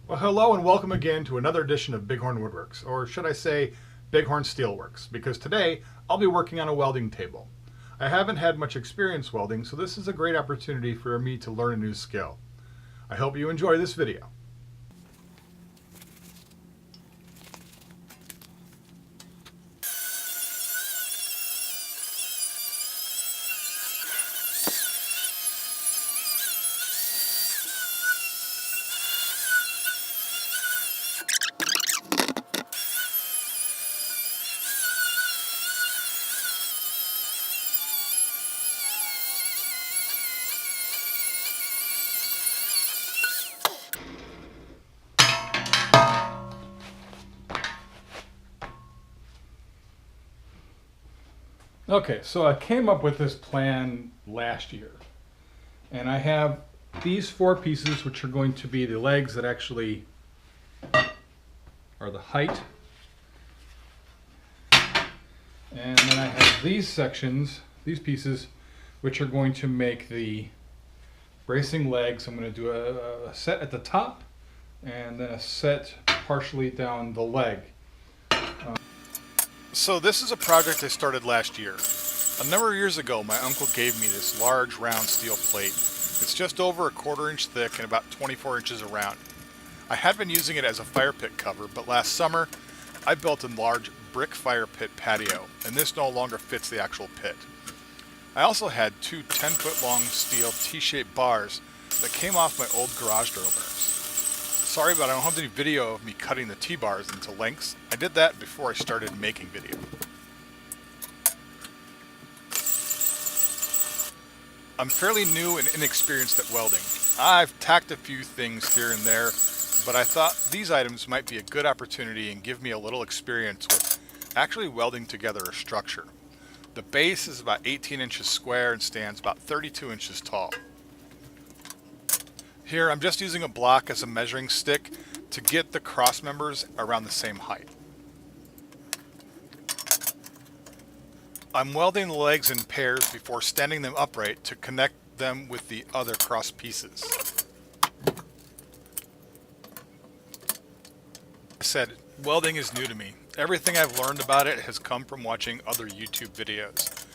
Well, hello and welcome again to another edition of Bighorn Woodworks, or should I say Bighorn Steelworks, because today I'll be working on a welding table. I haven't had much experience welding, so this is a great opportunity for me to learn a new skill. I hope you enjoy this video. Okay, so I came up with this plan last year, and I have these four pieces, which are going to be the legs that actually are the height, and then I have these sections, these pieces, which are going to make the bracing legs. I'm going to do a set at the top and then a set partially down the leg. So this is a project I started last year. A number of years ago, my uncle gave me this large round steel plate. It's just over a 1/4 inch thick and about 24 inches around. I had been using it as a fire pit cover, but last summer I built a large brick fire pit patio, and this no longer fits the actual pit. I also had two 10-foot long steel T-shaped bars that came off my old garage door bars. Sorry, but I don't have any video of me cutting the T-bars into lengths. I did that before I started making video. I'm fairly new and inexperienced at welding. I've tacked a few things here and there, but I thought these items might be a good opportunity and give me a little experience with actually welding together a structure. The base is about 18 inches square and stands about 32 inches tall. Here I'm just using a block as a measuring stick to get the cross members around the same height. I'm welding the legs in pairs before standing them upright to connect them with the other cross pieces. I said, welding is new to me. Everything I've learned about it has come from watching other YouTube videos.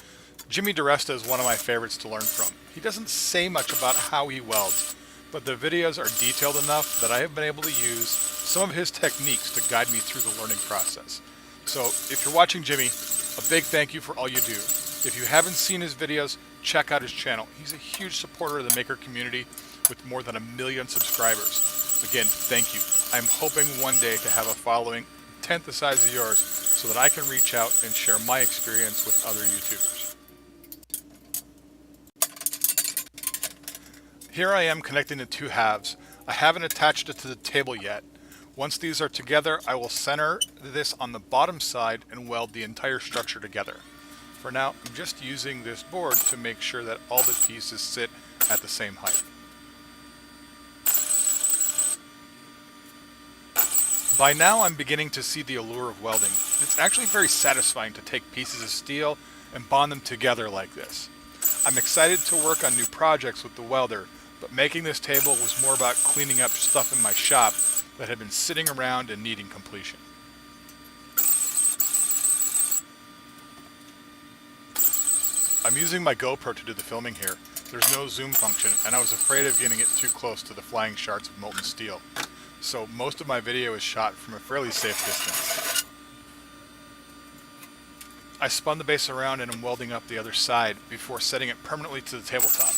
Jimmy DiResta is one of my favorites to learn from. He doesn't say much about how he welds, but the videos are detailed enough that I have been able to use some of his techniques to guide me through the learning process. So if you're watching Jimmy, a big thank you for all you do. If you haven't seen his videos, check out his channel. He's a huge supporter of the maker community with more than 1 million subscribers. Again, thank you. I'm hoping one day to have a following 10th the size of yours so that I can reach out and share my experience with other YouTubers. Here I am connecting the two halves. I haven't attached it to the table yet. Once these are together, I will center this on the bottom side and weld the entire structure together. For now, I'm just using this board to make sure that all the pieces sit at the same height. By now, I'm beginning to see the allure of welding. It's actually very satisfying to take pieces of steel and bond them together like this. I'm excited to work on new projects with the welder, but making this table was more about cleaning up stuff in my shop that had been sitting around and needing completion. I'm using my GoPro to do the filming here. There's no zoom function, and I was afraid of getting it too close to the flying shards of molten steel. So most of my video is shot from a fairly safe distance. I spun the base around and am welding up the other side before setting it permanently to the tabletop.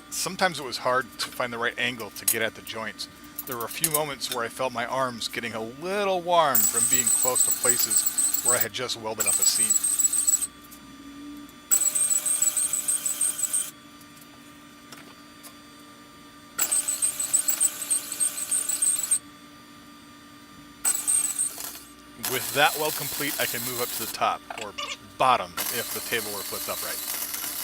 Sometimes it was hard to find the right angle to get at the joints. There were a few moments where I felt my arms getting a little warm from being close to places where I had just welded up a seam. With that weld complete, I can move up to the top, or bottom if the table were flipped upright.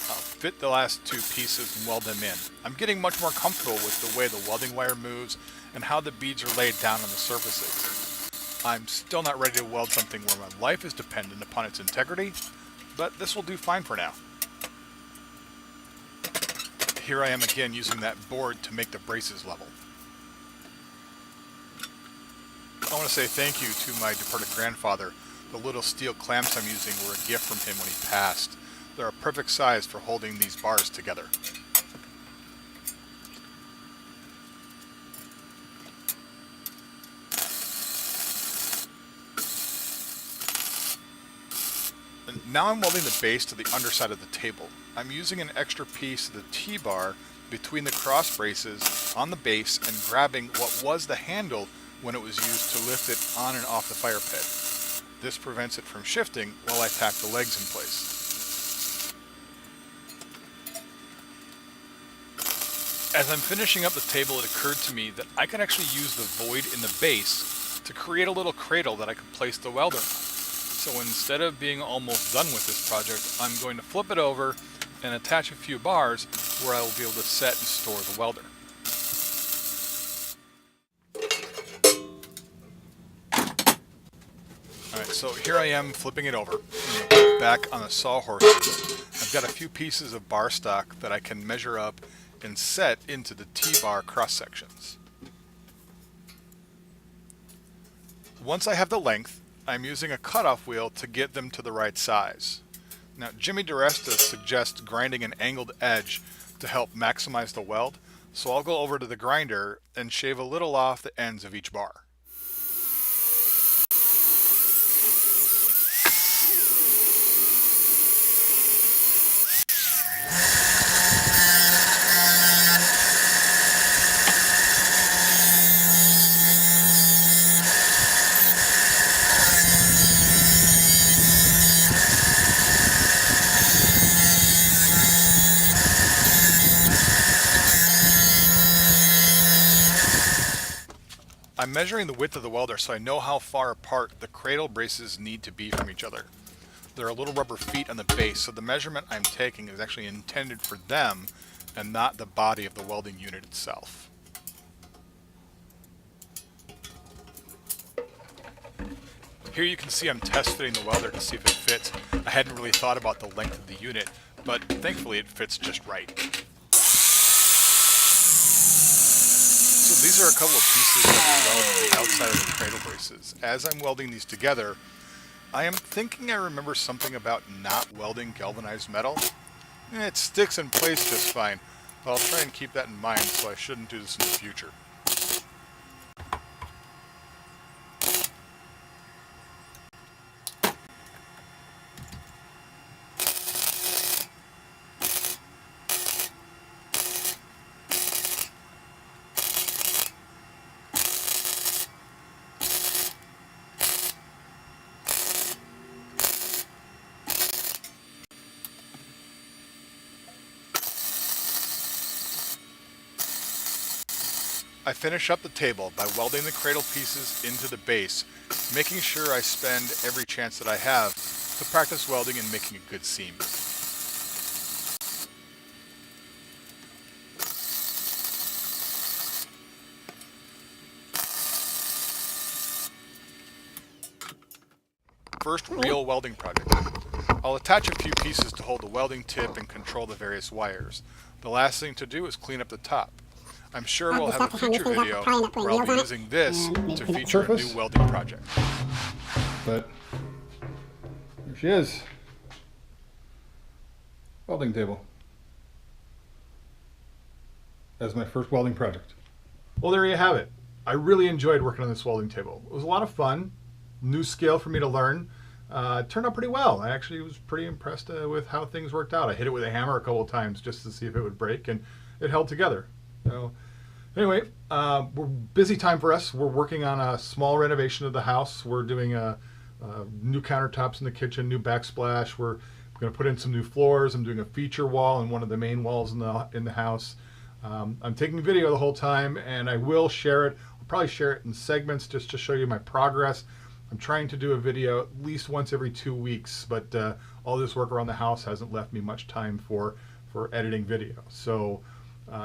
I'll fit the last two pieces and weld them in. I'm getting much more comfortable with the way the welding wire moves and how the beads are laid down on the surfaces. I'm still not ready to weld something where my life is dependent upon its integrity, but this will do fine for now. here I am again using that board to make the braces level. I want to say thank you to my departed grandfather. The little steel clamps I'm using were a gift from him when he passed. They're a perfect size for holding these bars together. And now I'm welding the base to the underside of the table. I'm using an extra piece of the T-bar between the cross braces on the base and grabbing what was the handle when it was used to lift it on and off the fire pit. This prevents it from shifting while I tack the legs in place. As I'm finishing up the table, it occurred to me that I could actually use the void in the base to create a little cradle that I could place the welder on. So instead of being almost done with this project, I'm going to flip it over and attach a few bars where I will be able to set and store the welder. Alright, so here I am flipping it over, back on the sawhorses. I've got a few pieces of bar stock that I can measure up and set into the T-bar cross sections. Once I have the length, I'm using a cutoff wheel to get them to the right size. Now, Jimmy DiResta suggests grinding an angled edge to help maximize the weld, so I'll go over to the grinder and shave a little off the ends of each bar. I'm measuring the width of the welder so I know how far apart the cradle braces need to be from each other. There are little rubber feet on the base, so the measurement I'm taking is actually intended for them and not the body of the welding unit itself. Here you can see I'm test fitting the welder to see if it fits. I hadn't really thought about the length of the unit, but thankfully it fits just right. So these are a couple of pieces that we weld to the outside of the cradle braces. As I'm welding these together, I am thinking I remember something about not welding galvanized metal. It sticks in place just fine, but I'll try and keep that in mind, so I shouldn't do this in the future. I finish up the table by welding the cradle pieces into the base, making sure I spend every chance that I have to practice welding and making a good seam. First real welding project. I'll attach a few pieces to hold the welding tip and control the various wires. The last thing to do is clean up the top. I'm sure we'll have a future video where I'll be using this to feature a new welding project. But here she is. Welding table. As my first welding project. Well, there you have it. I really enjoyed working on this welding table. It was a lot of fun. New skill for me to learn. It turned out pretty well. I actually was pretty impressed with how things worked out. I hit it with a hammer a couple of times just to see if it would break, and it held together. So anyway, we're busy time for us. We're working on a small renovation of the house. We're doing new countertops in the kitchen, new backsplash. We're going to put in some new floors. I'm doing a feature wall in one of the main walls in the house. I'm taking video the whole time, and I will share it. I'll probably share it in segments just to show you my progress. I'm trying to do a video at least once every 2 weeks, but all this work around the house hasn't left me much time for editing video. So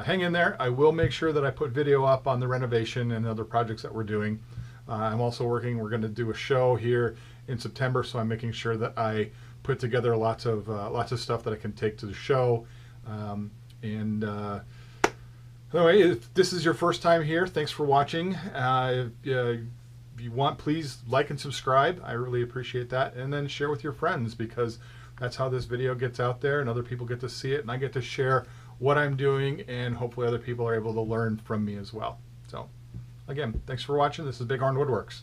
hang in there. I will make sure that I put video up on the renovation and other projects that we're doing. I'm also working, we're going to do a show here in September, so I'm making sure that I put together lots of stuff that I can take to the show. And anyway, if this is your first time here, thanks for watching. If you want, please like and subscribe. I really appreciate that. And then share with your friends, because that's how this video gets out there and other people get to see it, and I get to share what I'm doing, and hopefully other people are able to learn from me as well. So again, thanks for watching. This is Big Horn Woodworks.